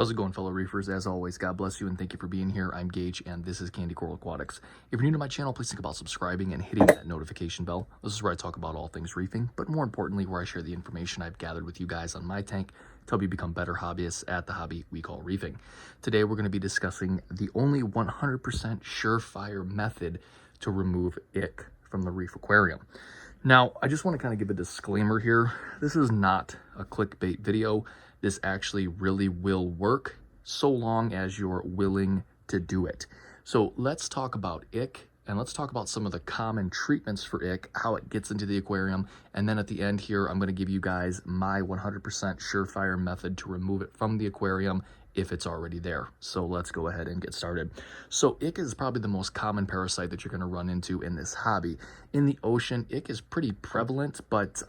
How's it going, fellow reefers? As always, God bless you and thank you for being here. I'm Gage and this is Candy Coral Aquatics. If you're new to my channel, please think about subscribing and hitting that notification bell. This is where I talk about all things reefing, but more importantly, where I share the information I've gathered with you guys on my tank to help you become better hobbyists at the hobby we call reefing. Today, we're going to be discussing the only 100% surefire method to remove ick from the reef aquarium. Now, I just want to kind of give a disclaimer here. This is not a clickbait video. This actually really will work so long as you're willing to do it. So let's talk about ick and let's talk about some of the common treatments for ick, how it gets into the aquarium. And then at the end here, I'm going to give you guys my 100% surefire method to remove it from the aquarium if it's already there. So let's go ahead and get started. So ick is probably the most common parasite that you're going to run into in this hobby. In the ocean, ick is pretty prevalent, but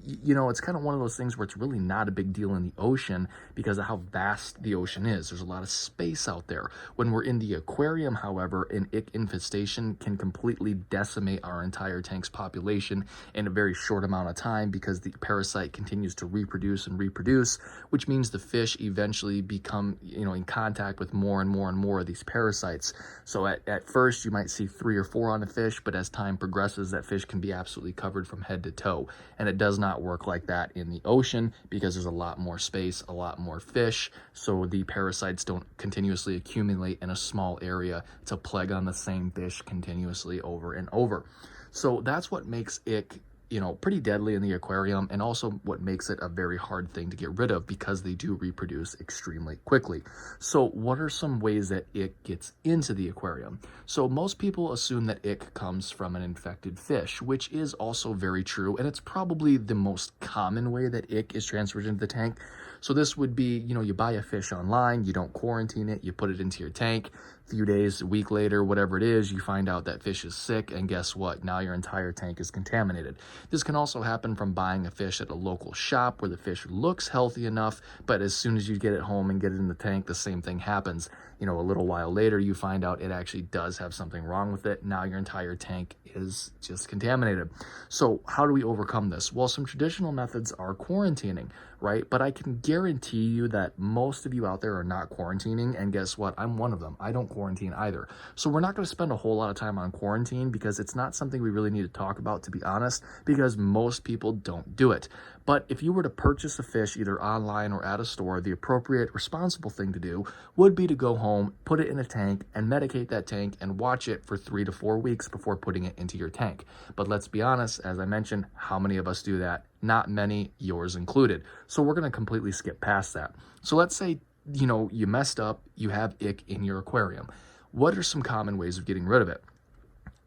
you know, it's kind of one of those things where it's really not a big deal in the ocean because of how vast the ocean is. There's a lot of space out there. When we're in the aquarium, however, an ick infestation can completely decimate our entire tank's population in a very short amount of time because the parasite continues to reproduce and reproduce, which means the fish eventually become, you know, in contact with more and more and more of these parasites. So at first you might see 3 or 4 on a fish, but as time progresses, that fish can be absolutely covered from head to toe. And it does not work like that in the ocean because there's a lot more space, a lot more fish. So the parasites don't continuously accumulate in a small area to plague on the same fish continuously over and over. So that's what makes ick, you know, pretty deadly in the aquarium, and also what makes it a very hard thing to get rid of because they do reproduce extremely quickly. So what are some ways that ick gets into the aquarium? So most people assume that ick comes from an infected fish, which is also very true, and it's probably the most common way that ick is transferred into the tank. So this would be, you know, you buy a fish online, you don't quarantine it, you put it into your tank. A few days, a week later, whatever it is, you find out that fish is sick, and guess what? Now your entire tank is contaminated. This can also happen from buying a fish at a local shop where the fish looks healthy enough, but as soon as you get it home and get it in the tank, the same thing happens. You know, a little while later, you find out it actually does have something wrong with it. Now your entire tank is just contaminated. So how do we overcome this? Well, some traditional methods are quarantining, right? But I can guarantee you that most of you out there are not quarantining, and guess what? I'm one of them. I don't quarantine either. So we're not going to spend a whole lot of time on quarantine because it's not something we really need to talk about, to be honest, because most people don't do it. But if you were to purchase a fish either online or at a store, the appropriate, responsible thing to do would be to go home, put it in a tank, and medicate that tank and watch it for 3 to 4 weeks before putting it into your tank. But let's be honest, as I mentioned, how many of us do that? Not many, yours included. So we're going to completely skip past that. So let's say, you know, you messed up, you have ick in your aquarium. What are some common ways of getting rid of it?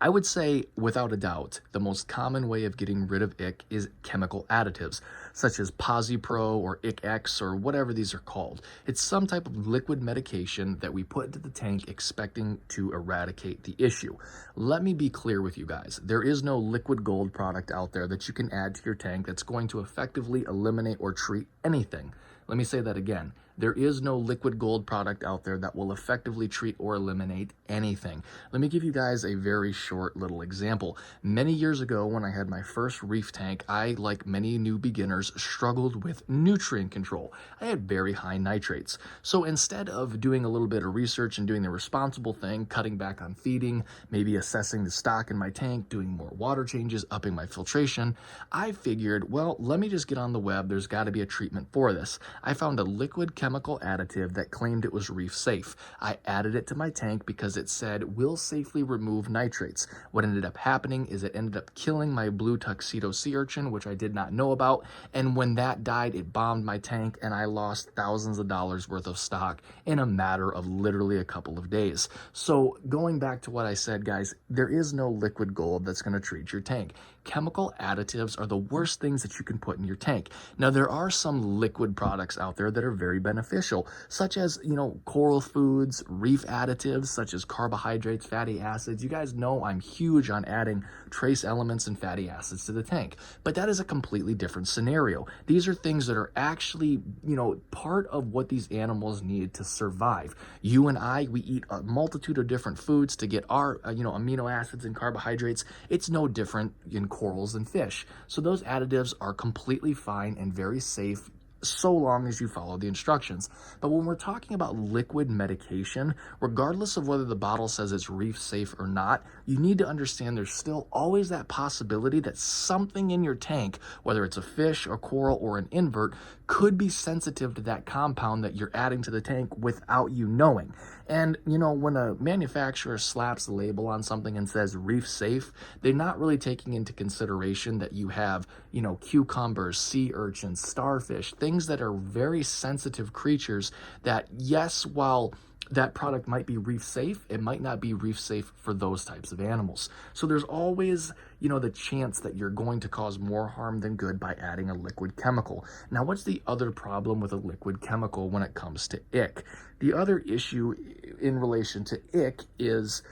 I would say, without a doubt, the most common way of getting rid of ick is chemical additives, such as PosiPro or IckX or whatever these are called. It's some type of liquid medication that we put into the tank expecting to eradicate the issue. Let me be clear with you guys. There is no liquid gold product out there that you can add to your tank that's going to effectively eliminate or treat anything. Let me say that again. There is no liquid gold product out there that will effectively treat or eliminate anything. Let me give you guys a very short little example. Many years ago, when I had my first reef tank, I, like many new beginners, struggled with nutrient control. I had very high nitrates. So instead of doing a little bit of research and doing the responsible thing, cutting back on feeding, maybe assessing the stock in my tank, doing more water changes, upping my filtration, I figured, well, let me just get on the web. There's got to be a treatment for this. I found a liquid chemical additive that claimed it was reef safe. I added it to my tank because it said will safely remove nitrates. What ended up happening is it ended up killing my blue tuxedo sea urchin, which I did not know about. And when that died, it bombed my tank and I lost thousands of dollars worth of stock in a matter of literally a couple of days. So going back to what I said, guys, there is no liquid gold that's going to treat your tank. Chemical additives are the worst things that you can put in your tank. Now, there are some liquid products out there that are very beneficial, such as, you know, coral foods, reef additives, such as carbohydrates, fatty acids. You guys know I'm huge on adding trace elements and fatty acids to the tank, but that is a completely different scenario. These are things that are actually, you know, part of what these animals need to survive. You and I, we eat a multitude of different foods to get our, you know, amino acids and carbohydrates. It's no different in corals and fish. So those additives are completely fine and very safe so long as you follow the instructions. But when we're talking about liquid medication, regardless of whether the bottle says it's reef safe or not, you need to understand there's still always that possibility that something in your tank, whether it's a fish, a coral, or an invert, could be sensitive to that compound that you're adding to the tank without you knowing. And, you know, when a manufacturer slaps a label on something and says reef safe, they're not really taking into consideration that you have, you know, cucumbers, sea urchins, starfish, things that are very sensitive creatures that, yes, while that product might be reef safe, it might not be reef safe for those types of animals. So there's always, you know, the chance that you're going to cause more harm than good by adding a liquid chemical. Now, what's the other problem with a liquid chemical when it comes to ick? The other issue in relation to ick is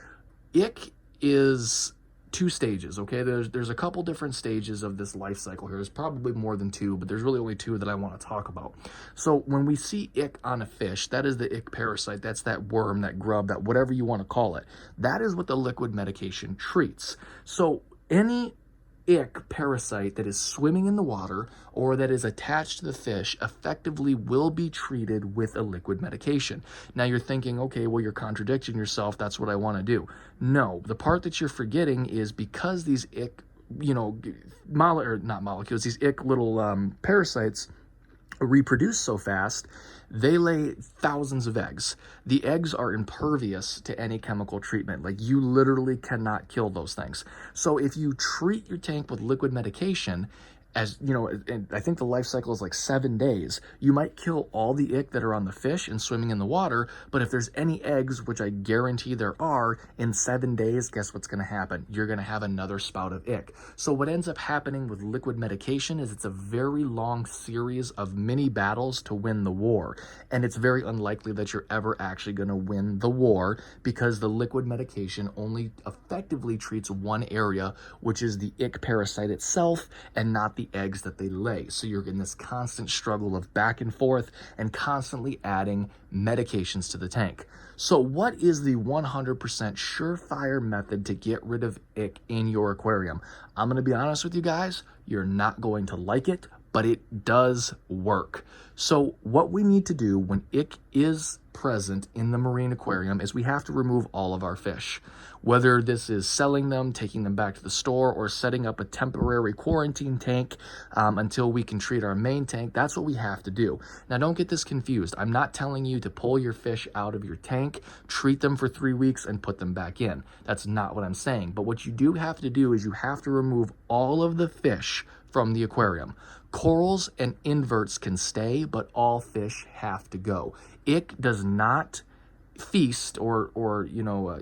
two stages, okay? There's a couple different stages of this life cycle here. There's probably more than two, but there's really only two that I want to talk about. So when we see ick on a fish, that is the ick parasite. That's that worm, that grub, that whatever you want to call it. That is what the liquid medication treats. So any ick parasite that is swimming in the water or that is attached to the fish effectively will be treated with a liquid medication. Now you're thinking, okay, well, you're contradicting yourself. That's what I want to do. No, the part that you're forgetting is because these ick, you know, not molecules, these ick little parasites reproduce so fast, they lay thousands of eggs. The eggs are impervious to any chemical treatment. Like, you literally cannot kill those things. So if you treat your tank with liquid medication, as you know, and I think the life cycle is like 7 days, you might kill all the ick that are on the fish and swimming in the water, but if there's any eggs, which I guarantee there are, in 7 days, guess what's going to happen? You're going to have another spout of ick. So what ends up happening with liquid medication is it's a very long series of mini battles to win the war, and it's very unlikely that you're ever actually going to win the war because the liquid medication only effectively treats one area, which is the ick parasite itself, and not the eggs that they lay. So you're in this constant struggle of back and forth and constantly adding medications to the tank. So what is the 100% surefire method to get rid of ick in your aquarium? I'm going to be honest with you guys, you're not going to like it, but it does work. So what we need to do when ick is present in the marine aquarium is we have to remove all of our fish. Whether this is selling them, taking them back to the store, or setting up a temporary quarantine tank until we can treat our main tank, that's what we have to do. Now, don't get this confused. I'm not telling you to pull your fish out of your tank, treat them for 3 weeks, and put them back in. That's not what I'm saying. But what you do have to do is you have to remove all of the fish from the aquarium. Corals and inverts can stay, but all fish have to go. Ick does not feast or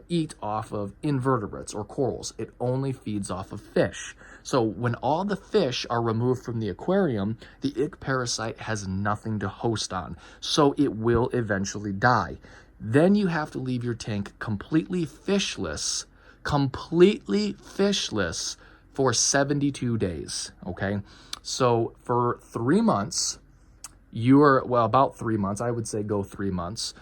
eat off of invertebrates or corals. It only feeds off of fish. So when all the fish are removed from the aquarium, the ick parasite has nothing to host on. So it will eventually die. Then you have to leave your tank completely fishless for 72 days, okay? So for 3 months, about 3 months, I would say go 3 months,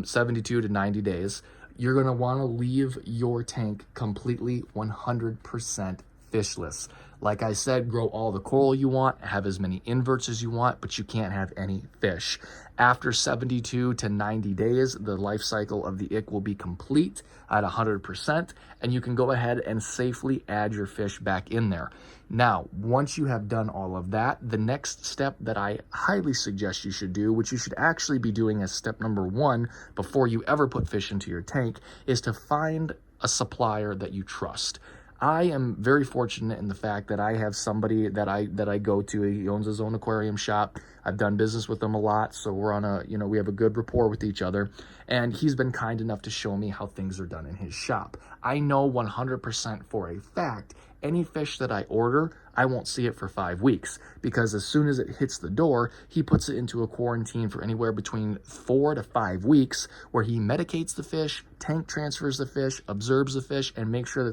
72 to 90 days, you're gonna wanna leave your tank completely 100% fishless. Like I said, grow all the coral you want, have as many inverts as you want, but you can't have any fish. After 72 to 90 days, the life cycle of the ick will be complete at 100%, and you can go ahead and safely add your fish back in there. Now, once you have done all of that, the next step that I highly suggest you should do, which you should actually be doing as step number 1 before you ever put fish into your tank, is to find a supplier that you trust. I am very fortunate in the fact that I have somebody that I go to. He owns his own aquarium shop. I've done business with him a lot, so we're on we have a good rapport with each other, and he's been kind enough to show me how things are done in his shop. I know 100% for a fact any fish that I order, I won't see it for 5 weeks, because as soon as it hits the door, he puts it into a quarantine for anywhere between 4 to 5 weeks, where he medicates the fish, tank transfers the fish, observes the fish, and makes sure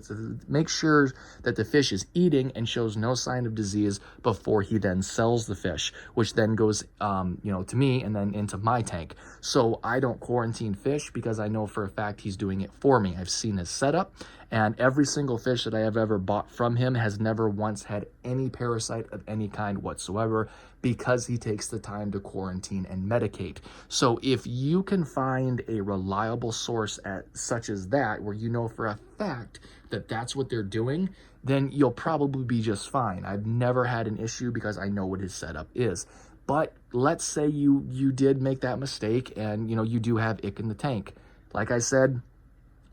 that the fish is eating and shows no sign of disease before he then sells the fish, which then goes to me and then into my tank. So I don't quarantine fish because I know for a fact he's doing it for me. I've seen his setup, And every single fish that I have ever bought from him has never once had any parasite of any kind whatsoever, because he takes the time to quarantine and medicate. So if you can find a reliable source such as that, where you know for a fact that that's what they're doing, then you'll probably be just fine. I've never had an issue because I know what his setup is. But let's say you did make that mistake and you do have ick in the tank. Like I said,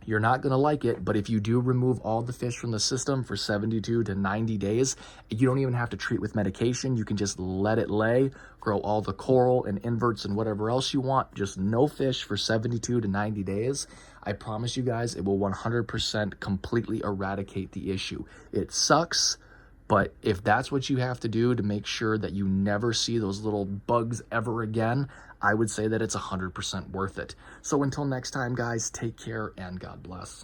you're not going to like it, but if you do remove all the fish from the system for 72 to 90 days, you don't even have to treat with medication. You can just let it lay, grow all the coral and inverts and whatever else you want, just no fish for 72 to 90 days. I promise you guys, it will 100% completely eradicate the issue. It sucks, but if that's what you have to do to make sure that you never see those little bugs ever again, I would say that it's 100% worth it. So until next time, guys, take care and God bless.